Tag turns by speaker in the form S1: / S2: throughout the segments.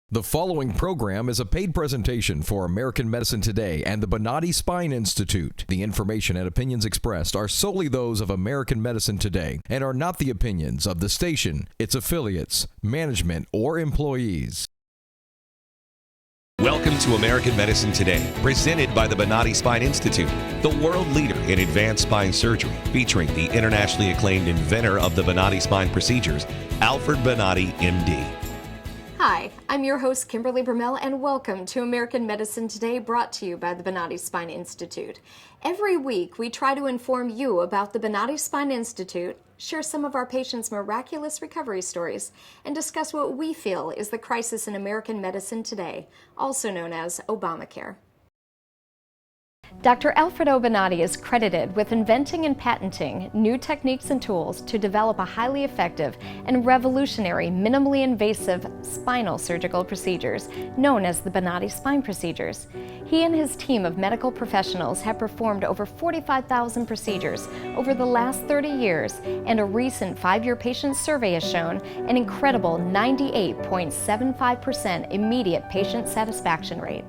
S1: The following program is a paid presentation for American Medicine Today and the Bonati Spine Institute. The information and opinions expressed are solely those of American Medicine Today and are not the opinions of the station, its affiliates, management, or employees.
S2: Welcome to American Medicine Today, presented by the Bonati Spine Institute, the world leader in advanced spine surgery, featuring the internationally acclaimed inventor of the Bonati spine procedures, Alfred Bonati, MD.
S3: Hi, I'm your host, Kimberly Brumell, and welcome to American Medicine Today, brought to you by the Bonati Spine Institute. Every week, we try to inform you about the Bonati Spine Institute, share some of our patients' miraculous recovery stories, and discuss what we feel is the crisis in American medicine today, also known as Obamacare. Dr. Alfredo Bonati is credited with inventing and patenting new techniques and tools to develop a highly effective and revolutionary minimally invasive spinal surgical procedures known as the Bonati spine procedures. He and his team of medical professionals have performed over 45,000 procedures over the last 30 years, and a recent 5-year patient survey has shown an incredible 98.75% immediate patient satisfaction rate.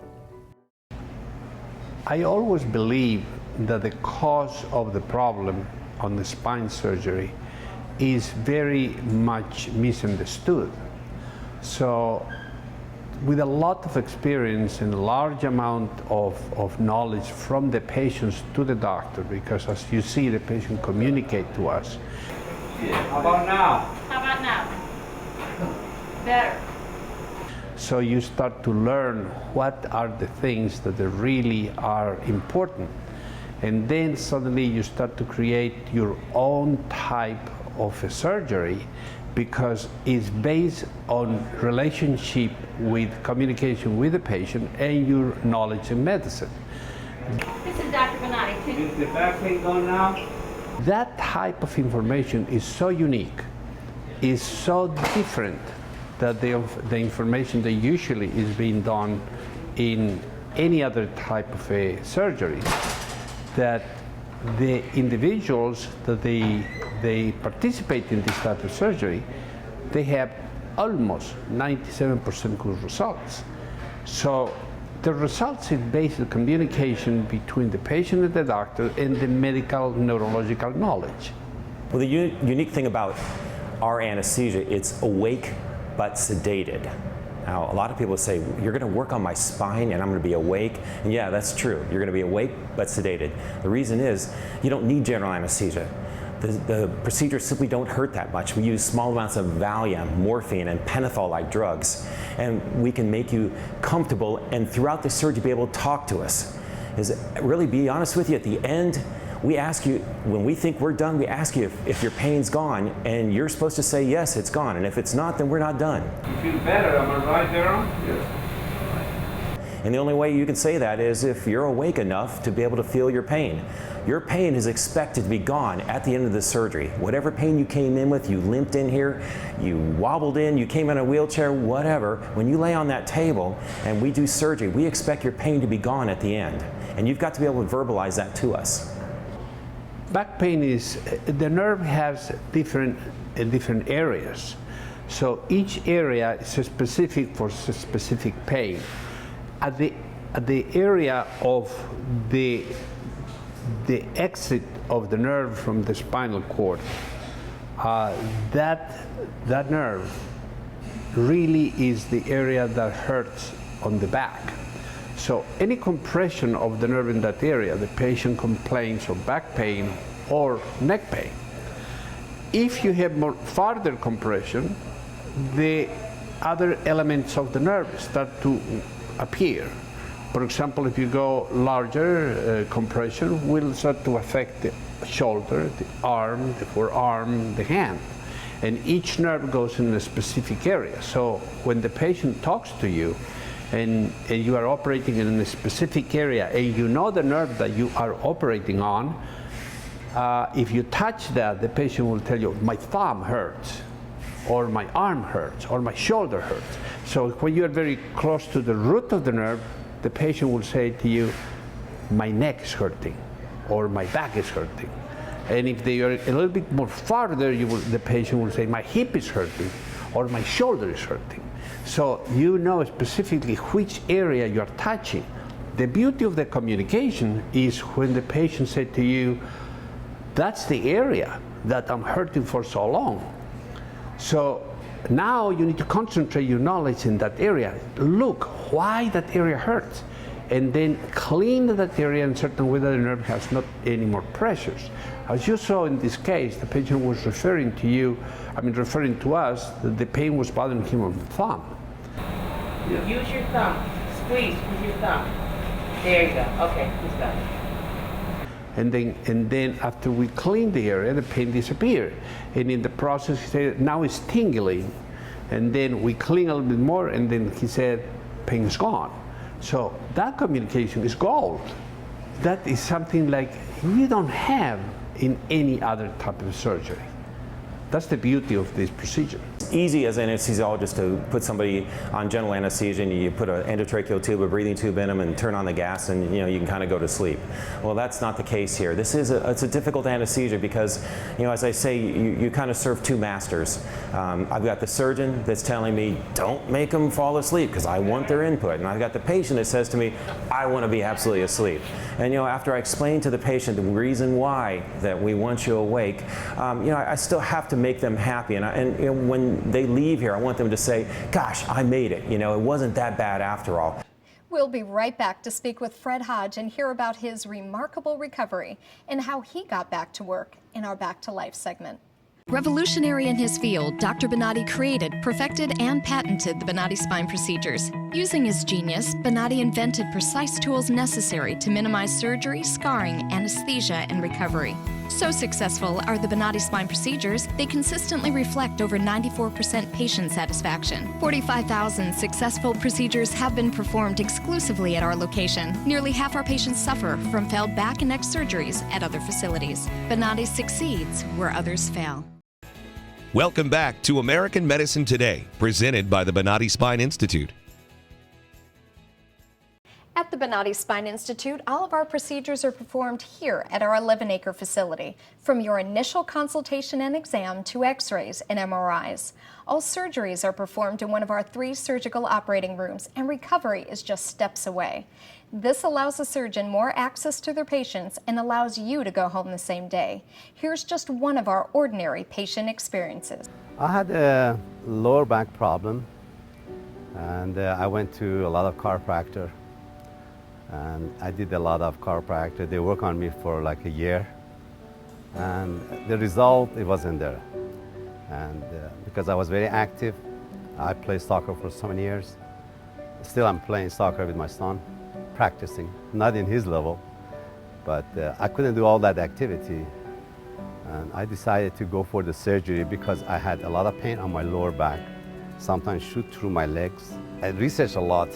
S4: I always believe that the cause of the problem on the spine surgery is very much misunderstood. So with a lot of experience and a large amount of knowledge from the patients to the doctor, because as you see, the patient communicate to us.
S5: How about now?
S6: How about now? Better.
S4: So you start to learn what are the things that really are important. And then suddenly you start to create your own type of a surgery, because it's based on relationship with communication with the patient and your knowledge in medicine.
S6: This is Dr. Bonati.
S5: Is the back pain gone now?
S4: That type of information is so unique, is so different that the information that usually is being done in any other type of a surgery, that the individuals that they participate in this type of surgery, they have almost 97% good results. So the results is based on communication between the patient and the doctor and the medical neurological knowledge.
S7: Well, the unique thing about our anesthesia, it's awake but sedated. Now, a lot of people say, you're going to work on my spine and I'm going to be awake. And yeah, that's true. You're going to be awake but sedated. The reason is you don't need general anesthesia. The procedures simply don't hurt that much. We use small amounts of Valium, morphine, and pentothal-like drugs. And we can make you comfortable and throughout the surgery be able to talk to us. Is really be honest with you, at the end, we ask you, when we think we're done, we ask you if your pain's gone, and you're supposed to say, yes, it's gone. And if it's not, then we're not done.
S5: You feel better, am I right, Darren?
S7: Yes. And the only way you can say that is if you're awake enough to be able to feel your pain. Your pain is expected to be gone at the end of the surgery. Whatever pain you came in with, you limped in here, you wobbled in, you came in a wheelchair, whatever, when you lay on that table and we do surgery, we expect your pain to be gone at the end. And you've got to be able to verbalize that to us.
S4: Back pain is, the nerve has different areas. So each area is specific for specific pain. At the area of the exit of the nerve from the spinal cord, that nerve really is the area that hurts on the back. So any compression of the nerve in that area, the patient complains of back pain or neck pain. If you have more further compression, the other elements of the nerve start to appear. For example, if you go larger, compression will start to affect the shoulder, the arm, the forearm, the hand. And each nerve goes in a specific area. So when the patient talks to you, and you are operating in a specific area, and you know the nerve that you are operating on, if you touch that, the patient will tell you, my thumb hurts, or my arm hurts, or my shoulder hurts. So when you are very close to the root of the nerve, the patient will say to you, my neck is hurting, or my back is hurting. And if they are a little bit more farther, the patient will say, my hip is hurting, or my shoulder is hurting. So you know specifically which area you're touching. The beauty of the communication is when the patient said to you, that's the area that I'm hurting for so long. So now you need to concentrate your knowledge in that area. Look why that area hurts, and then clean that area in a certain way that the nerve has not any more pressures. As you saw in this case, the patient was referring to us that the pain was bothering him on the thumb.
S8: Use your thumb. Squeeze with your thumb. There you go. Okay, he's got it.
S4: And then after we cleaned the area, the pain disappeared. And in the process, he said, now it's tingling. And then we clean a little bit more, and then he said, pain is gone. So that communication is gold. That is something like you don't have in any other type of surgery. That's the beauty of this procedure.
S7: It's easy as an anesthesiologist to put somebody on general anesthesia and you put an endotracheal tube, a breathing tube in them, and turn on the gas, and you can kind of go to sleep. Well, that's not the case here. This is it's a difficult anesthesia because, as I say, you kind of serve two masters. I've got the surgeon that's telling me, don't make them fall asleep because I want their input, and I've got the patient that says to me, I want to be absolutely asleep. And after I explain to the patient the reason why that we want you awake, I still have to make them happy, and when they leave here, I want them to say, gosh, I made it. It wasn't that bad after all.
S3: We'll be right back to speak with Fred Hodge and hear about his remarkable recovery and how he got back to work in our Back to Life segment. Revolutionary in his field, Dr. Bonati created, perfected, and patented the Bonati spine procedures. Using his genius, Bonati invented precise tools necessary to minimize surgery, scarring, anesthesia, and recovery. So successful are the Bonati spine procedures, they consistently reflect over 94% patient satisfaction. 45,000 successful procedures have been performed exclusively at our location. Nearly half our patients suffer from failed back and neck surgeries at other facilities. Bonati succeeds where others fail.
S2: Welcome back to American Medicine Today, presented by the Bonati Spine Institute.
S3: At the Bonati Spine Institute, all of our procedures are performed here at our 11-acre facility, from your initial consultation and exam to x-rays and MRIs. All surgeries are performed in one of our 3 surgical operating rooms, and recovery is just steps away. This allows a surgeon more access to their patients and allows you to go home the same day. Here's just one of our ordinary patient experiences.
S9: I had a lower back problem, and I went to a lot of chiropractor. And I did a lot of chiropractor. They worked on me for like a year. And the result, it wasn't there. And because I was very active, I played soccer for so many years. Still, I'm playing soccer with my son, practicing, not in his level, but I couldn't do all that activity. And I decided to go for the surgery because I had a lot of pain on my lower back, sometimes shoot through my legs. I researched a lot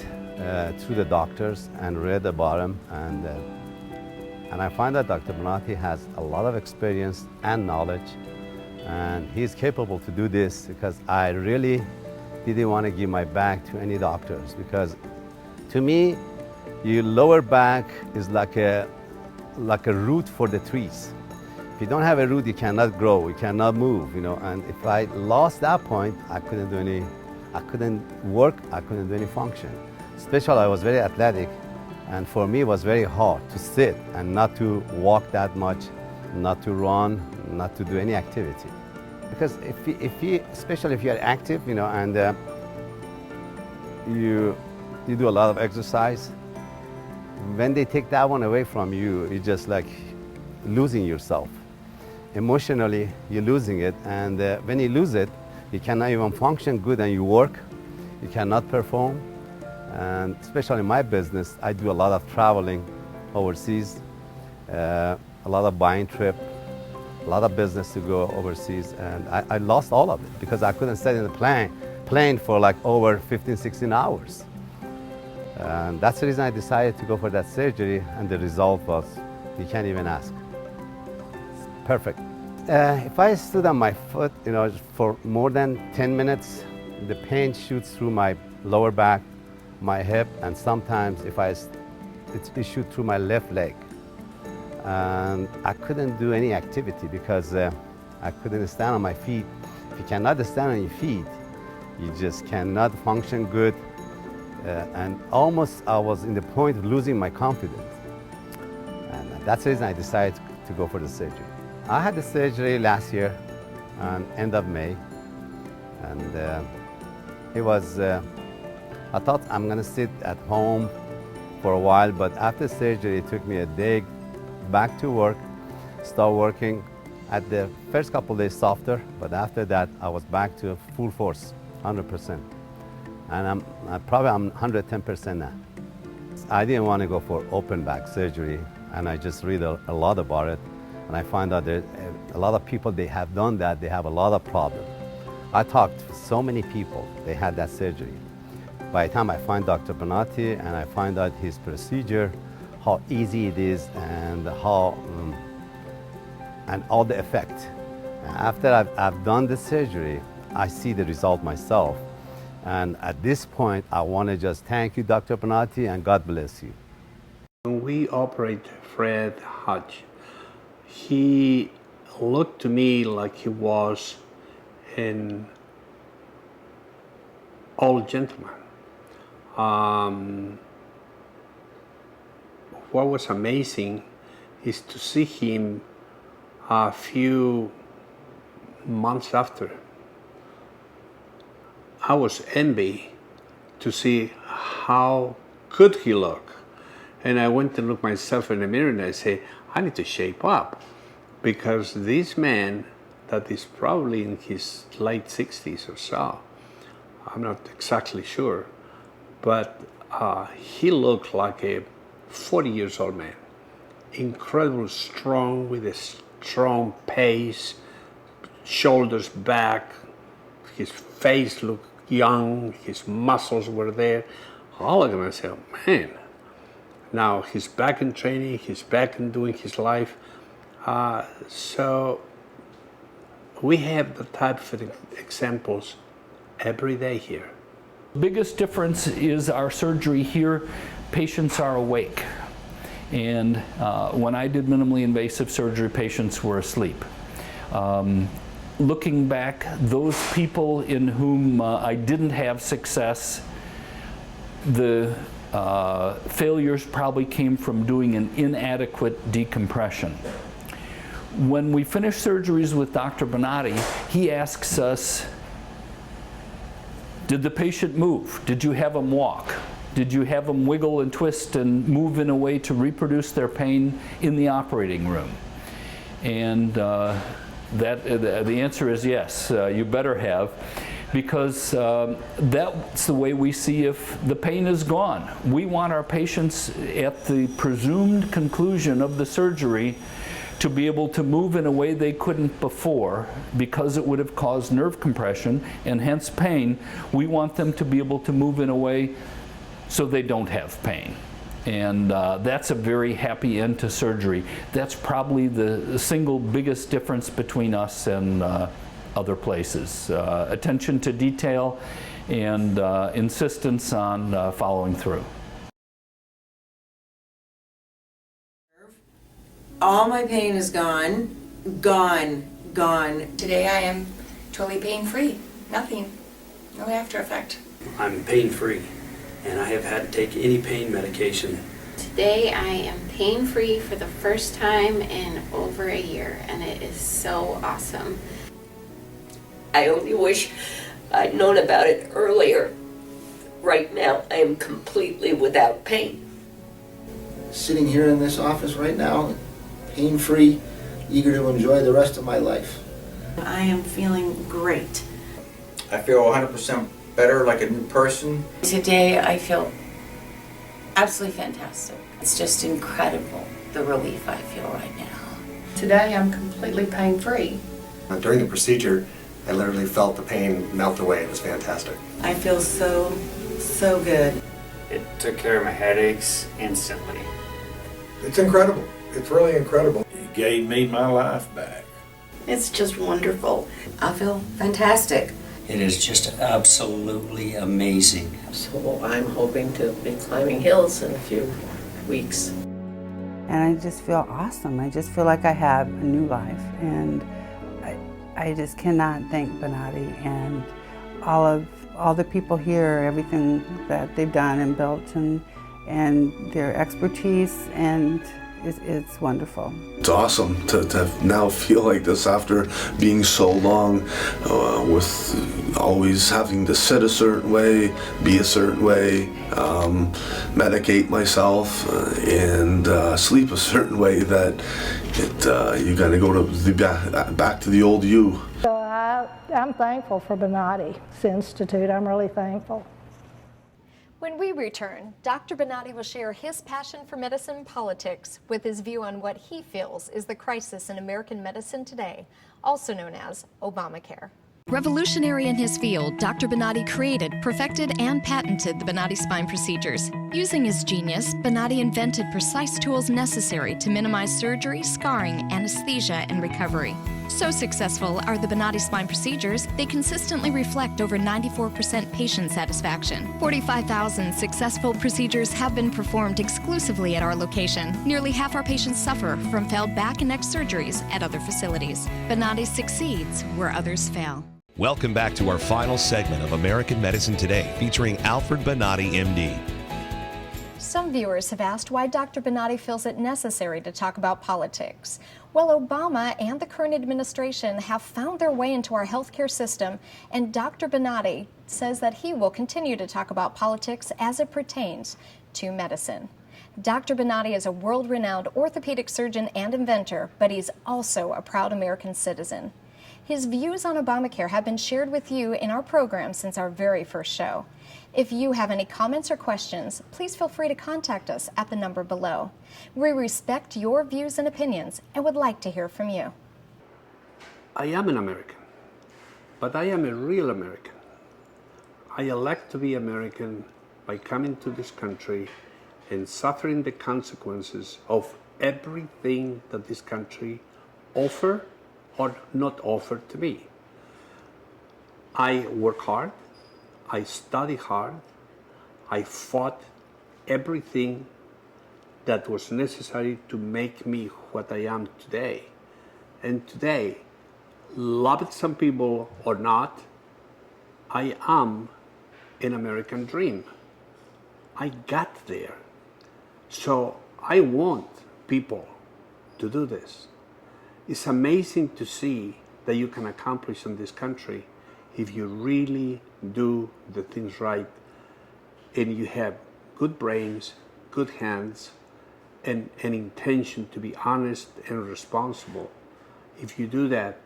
S9: through the doctors and read about him, and I find that Dr. Bonati has a lot of experience and knowledge, and he's capable to do this because I really didn't want to give my back to any doctors, because to me, your lower back is like a root for the trees. If you don't have a root, you cannot grow, you cannot move, and if I lost that point, I couldn't work, I couldn't do any function. Especially I was very athletic, and for me it was very hard to sit and not to walk that much, not to run, not to do any activity. Because especially if you're active, and you do a lot of exercise, when they take that one away from you, you're just like losing yourself. Emotionally, you're losing it, and when you lose it, you cannot even function good, and you work, you cannot perform. And especially in my business, I do a lot of traveling overseas, a lot of buying trip, a lot of business to go overseas, and I lost all of it because I couldn't stay in the plane for like over 15, 16 hours. And that's the reason I decided to go for that surgery, and the result was, you can't even ask. Perfect. If I stood on my foot, for more than 10 minutes, the pain shoots through my lower back, my hip, and sometimes it shoots through my left leg. And I couldn't do any activity because I couldn't stand on my feet. If you cannot stand on your feet, You just cannot function good. And almost I was in the point of losing my confidence. And that's the reason I decided to go for the surgery. I had the surgery last year, on end of May. And it was, I thought I'm gonna sit at home for a while, but after surgery, it took me a day back to work, start working. At the first couple of days softer, but after that, I was back to full force, 100%. And I'm 110% now. I didn't want to go for open back surgery, and I just read a lot about it, and I find out that a lot of people, they have done that, they have a lot of problems. I talked to so many people, they had that surgery. By the time I find Dr. Bonati and I find out his procedure, how easy it is and how, and all the effect. After I've done the surgery, I see the result myself. And at this point, I want to just thank you, Dr. Bonati, and God bless you.
S4: When we operate Fred Hodge, he looked to me like he was an old gentleman. What was amazing is to see him a few months after. I was envy to see how good he looked. And I went and looked myself in the mirror and I say, I need to shape up, because this man that is probably in his late 60s or so, I'm not exactly sure, but he looked like a 40 years old man. Incredible strong, with a strong pace, shoulders back, his face looked young, his muscles were there. All of them, I said, man, now he's back in training, he's back in doing his life. So we have the type of examples every day here.
S10: The biggest difference is our surgery here, patients are awake. And when I did minimally invasive surgery, patients were asleep. Looking back, those people in whom I didn't have success, the failures probably came from doing an inadequate decompression. When we finish surgeries with Dr. Bonati, he asks us, did the patient move? Did you have them walk? Did you have them wiggle and twist and move in a way to reproduce their pain in the operating room? And the answer is yes, you better have, because that's the way we see if the pain is gone. We want our patients at the presumed conclusion of the surgery to be able to move in a way they couldn't before, because it would have caused nerve compression and hence pain. We want them to be able to move in a way so they don't have pain. And that's a very happy end to surgery. That's probably the single biggest difference between us and other places. Attention to detail and insistence on following through.
S11: All my pain is gone, gone, gone.
S6: Today I am totally pain-free. Nothing. No after effect.
S12: I'm pain-free, and I have had to take any pain medication.
S13: Today I am pain-free for the first time in over a year, and it is so awesome.
S14: I only wish I'd known about it earlier. Right now, I am completely without pain.
S15: Sitting here in this office right now, pain-free, eager to enjoy the rest of my life.
S11: I am feeling great.
S16: I feel 100% better, like a new person.
S11: Today I feel absolutely fantastic. It's just incredible, the relief I feel right now.
S6: Today I'm completely pain-free.
S17: During the procedure, I literally felt the pain melt away. It was fantastic.
S11: I feel so good.
S12: It took care of my headaches instantly.
S17: It's incredible. It's really incredible.
S18: It gave me my life back.
S6: It's just wonderful.
S11: I feel fantastic.
S19: It is just absolutely amazing.
S8: So I'm hoping to be climbing hills in a few weeks.
S20: And I just feel awesome. I just feel like I have a new life. And I just cannot thank Bonati and all the people here, everything that they've done and built, and their expertise, and it's wonderful.
S21: It's awesome to now feel like this after being so long with always having to sit a certain way, be a certain way, medicate myself, and sleep a certain way, that you gotta go to back to the old you.
S22: So I'm thankful for Bonati Institute. I'm really thankful.
S3: When we return, Dr. Bonati will share his passion for medicine and politics with his view on what he feels is the crisis in American medicine today, also known as Obamacare. Revolutionary in his field, Dr. Bonati created, perfected, and patented the Bonati spine procedures. Using his genius, Bonati invented precise tools necessary to minimize surgery, scarring, anesthesia, and recovery. So successful are the Bonati spine procedures, they consistently reflect over 94% patient satisfaction. 45,000 successful procedures have been performed exclusively at our location. Nearly half our patients suffer from failed back and neck surgeries at other facilities. Bonati succeeds where others fail.
S2: Welcome back to our final segment of American Medicine Today, featuring Alfred Bonati, MD.
S3: Some viewers have asked why Dr. Bonati feels it necessary to talk about politics. Well, Obama and the current administration have found their way into our healthcare system, and Dr. Bonati says that he will continue to talk about politics as it pertains to medicine. Dr. Bonati is a world-renowned orthopedic surgeon and inventor, but he's also a proud American citizen. His views on Obamacare have been shared with you in our program since our very first show. If you have any comments or questions, please feel free to contact us at the number below. We respect your views and opinions and would like to hear from you.
S4: I am an American, but I am a real American. I elect to be American by coming to this country and suffering the consequences of everything that this country offers or not offer to me. I work hard, I study hard, I fought everything that was necessary to make me what I am today. And today, love it some people or not, I am an American dream. I got there. So I want people to do this. It's amazing to see that you can accomplish in this country if you really do the things right and you have good brains, good hands, and an intention to be honest and responsible. If you do that,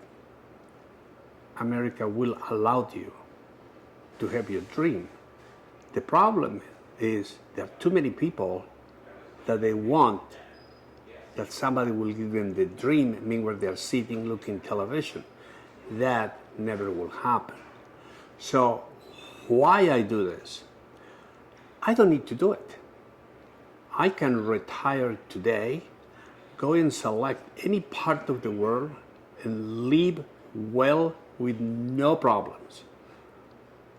S4: America will allow you to have your dream. The problem is there are too many people that they want that somebody will give them the dream, meanwhile they're sitting looking television. That never will happen. So why I do this? I don't need to do it. I can retire today, go and select any part of the world and live well with no problems.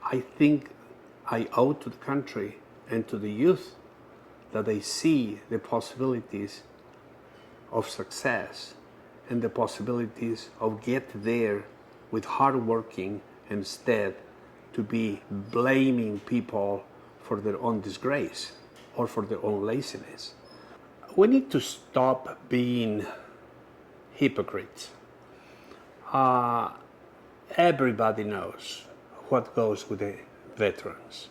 S4: I think I owe to the country and to the youth that they see the possibilities of success and the possibilities of get there with hard working instead to be blaming people for their own disgrace or for their own laziness. We need to stop being hypocrites. Everybody knows what goes with the veterans.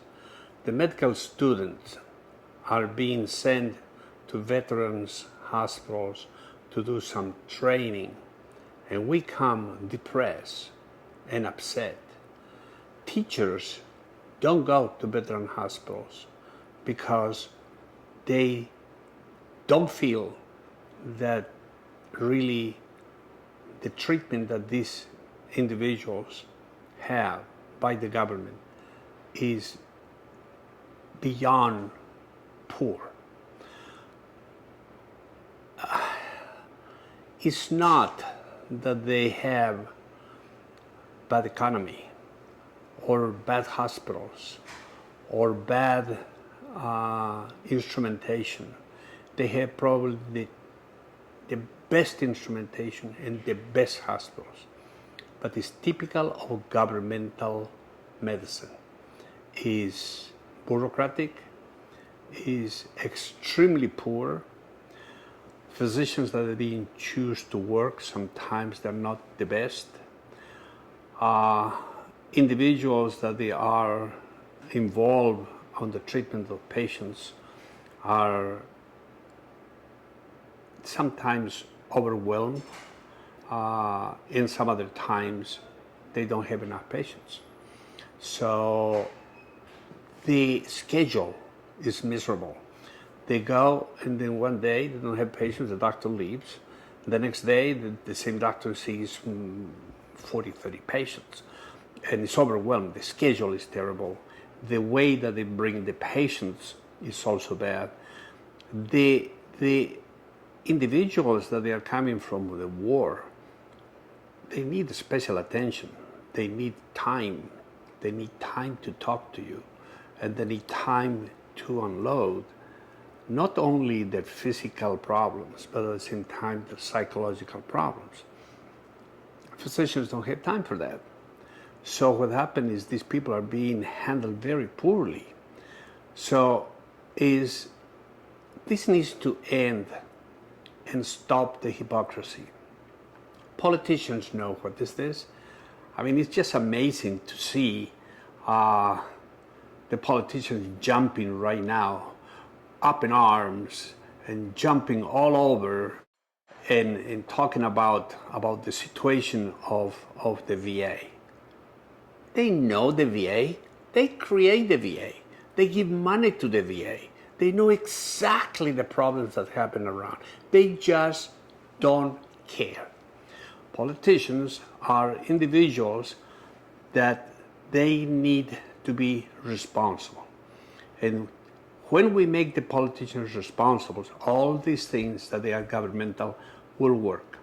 S4: The medical students are being sent to veterans hospitals to do some training, and we come depressed and upset. Teachers don't go to veteran hospitals because they don't feel that really the treatment that these individuals have by the government is beyond poor. It's not that they have bad economy or bad hospitals or bad instrumentation. They have probably the best instrumentation and the best hospitals. But it's typical of governmental medicine is bureaucratic, is extremely poor. Physicians that are being choose to work, sometimes they're not the best. Individuals that they are involved on the treatment of patients are sometimes overwhelmed, and some other times they don't have enough patients. So the schedule is miserable. They go and then one day they don't have patients, the doctor leaves. The next day the same doctor sees 40, 30 patients, and it's overwhelmed. The schedule is terrible. The way that they bring the patients is also bad. The individuals that they are coming from the war, they need special attention. They need time. They need time to talk to you, and they need time to unload not only their physical problems, but at the same time the psychological problems. Physicians don't have time for that. So what happened is these people are being handled very poorly. So this needs to end and stop the hypocrisy. Politicians know what this is. I mean, it's just amazing to see the politicians jumping right now up in arms and jumping all over and talking about the situation of the VA. They know the VA. They create the VA. They give money to the VA. They know exactly the problems that happen around. They just don't care. Politicians are individuals that they need to be responsible. And when we make the politicians responsible, all these things that they are governmental will work.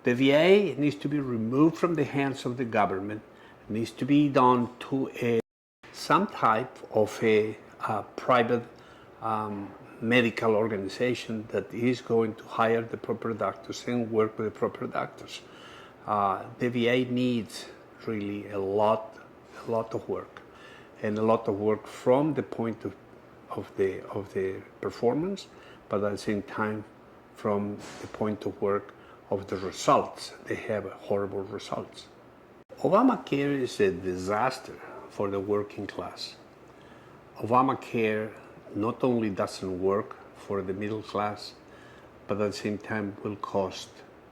S4: The VA needs to be removed from the hands of the government. It needs to be done to some type of a private medical organization that is going to hire the proper doctors and work with the proper doctors. The VA needs really a lot of work, and a lot of work from the point of the performance, but at the same time from the point of work of the results. They have horrible results. Obamacare is a disaster for the working class. Obamacare not only doesn't work for the middle class, but at the same time will cost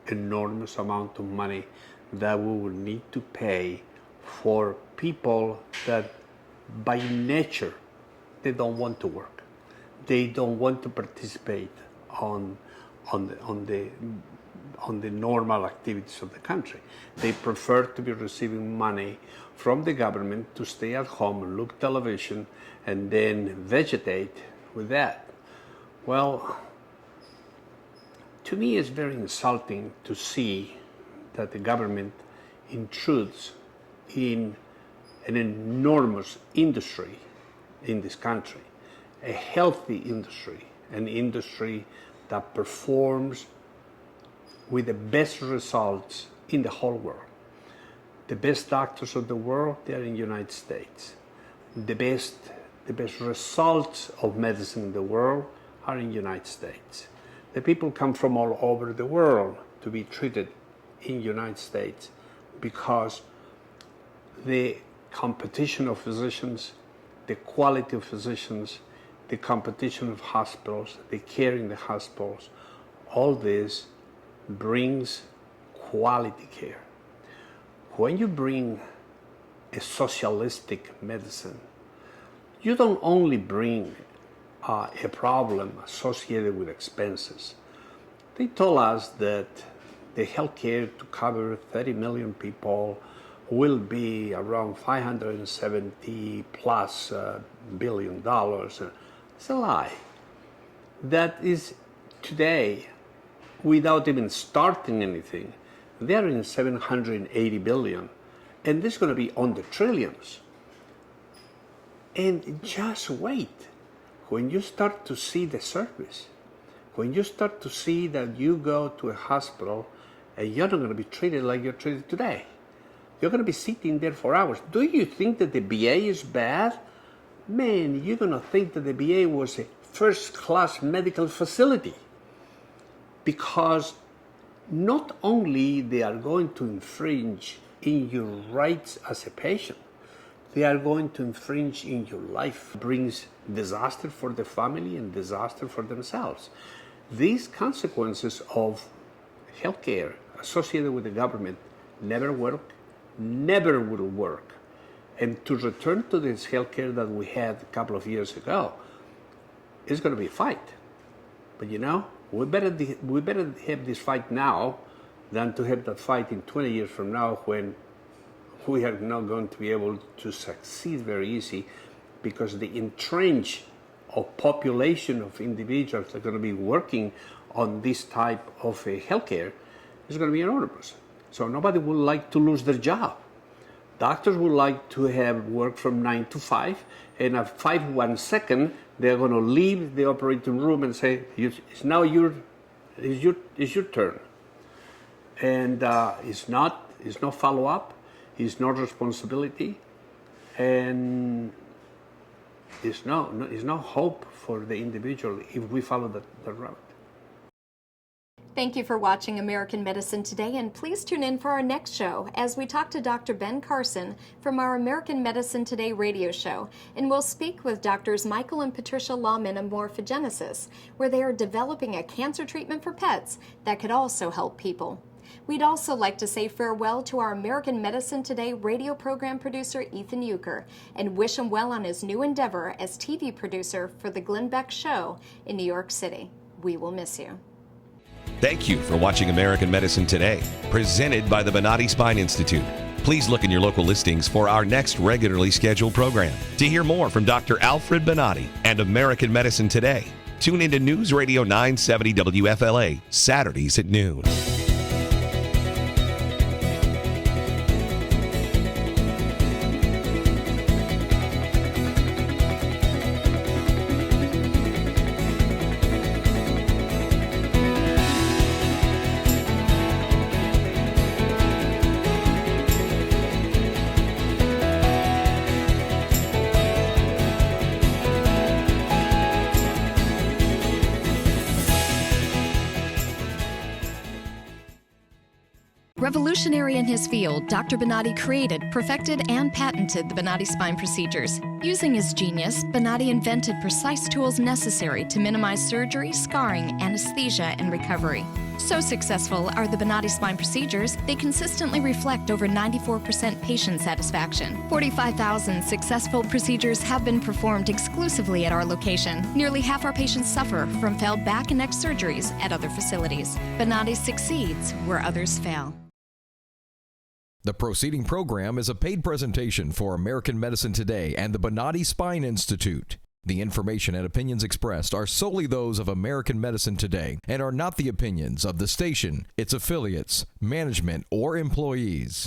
S4: enormous amount of money that we will need to pay for people that by nature they don't want to work. They don't want to participate on the normal activities of the country. They prefer to be receiving money from the government to stay at home, look television, and then vegetate with that. Well, to me it's very insulting to see that the government intrudes in an enormous industry in this country, a healthy industry, an industry that performs with the best results in the whole world. The best doctors of the world, they are in the United States. The best results of medicine in the world are in the United States. The people come from all over the world to be treated in the United States because the competition of physicians, the quality of physicians, the competition of hospitals, the care in the hospitals, all this brings quality care. When you bring a socialistic medicine, you don't only bring a problem associated with expenses. They told us that the healthcare to cover 30 million people will be around $570 plus billion. It's a lie. That is today, without even starting anything, they're in 780 billion, and this is going to be on the trillions. And just wait. When you start to see the service, when you start to see that you go to a hospital and you're not going to be treated like you're treated today. You're going to be sitting there for hours. Do you think that the VA is bad? Man, you're going to think that the VA was a first-class medical facility, because not only they are going to infringe in your rights as a patient, they are going to infringe in your life. It brings disaster for the family and disaster for themselves. These consequences of healthcare associated with the government never will work. And to return to this healthcare that we had a couple of years ago, it's going to be a fight. But you know, we better have this fight now than to have that fight in 20 years from now, when we are not going to be able to succeed very easy, because the entrench of population of individuals that are going to be working on this type of healthcare is going to be enormous. So nobody would like to lose their job. Doctors would like to have work from 9 to 5, and at 1 second, they're going to leave the operating room and say, "It's now your turn." And it's no follow-up, it's no responsibility, and there's no hope for the individual if we follow that route.
S3: Thank you for watching American Medicine Today, and please tune in for our next show as we talk to Dr. Ben Carson from our American Medicine Today radio show, and we'll speak with Drs. Michael and Patricia Lawman of Morphogenesis, where they are developing a cancer treatment for pets that could also help people. We'd also like to say farewell to our American Medicine Today radio program producer, Ethan Euchre, and wish him well on his new endeavor as TV producer for The Glenn Beck Show in New York City. We will miss you.
S2: Thank you for watching American Medicine Today, presented by the Bonati Spine Institute. Please look in your local listings for our next regularly scheduled program. To hear more from Dr. Alfred Bonati and American Medicine Today, tune into News Radio 970 WFLA, Saturdays at noon.
S3: Revolutionary in his field, Dr. Bonati created, perfected, and patented the Bonati spine procedures. Using his genius, Bonati invented precise tools necessary to minimize surgery, scarring, anesthesia, and recovery. So successful are the Bonati spine procedures, they consistently reflect over 94% patient satisfaction. 45,000 successful procedures have been performed exclusively at our location. Nearly half our patients suffer from failed back and neck surgeries at other facilities. Bonati succeeds where others fail.
S1: The preceding program is a paid presentation for American Medicine Today and the Bonati Spine Institute. The information and opinions expressed are solely those of American Medicine Today and are not the opinions of the station, its affiliates, management, or employees.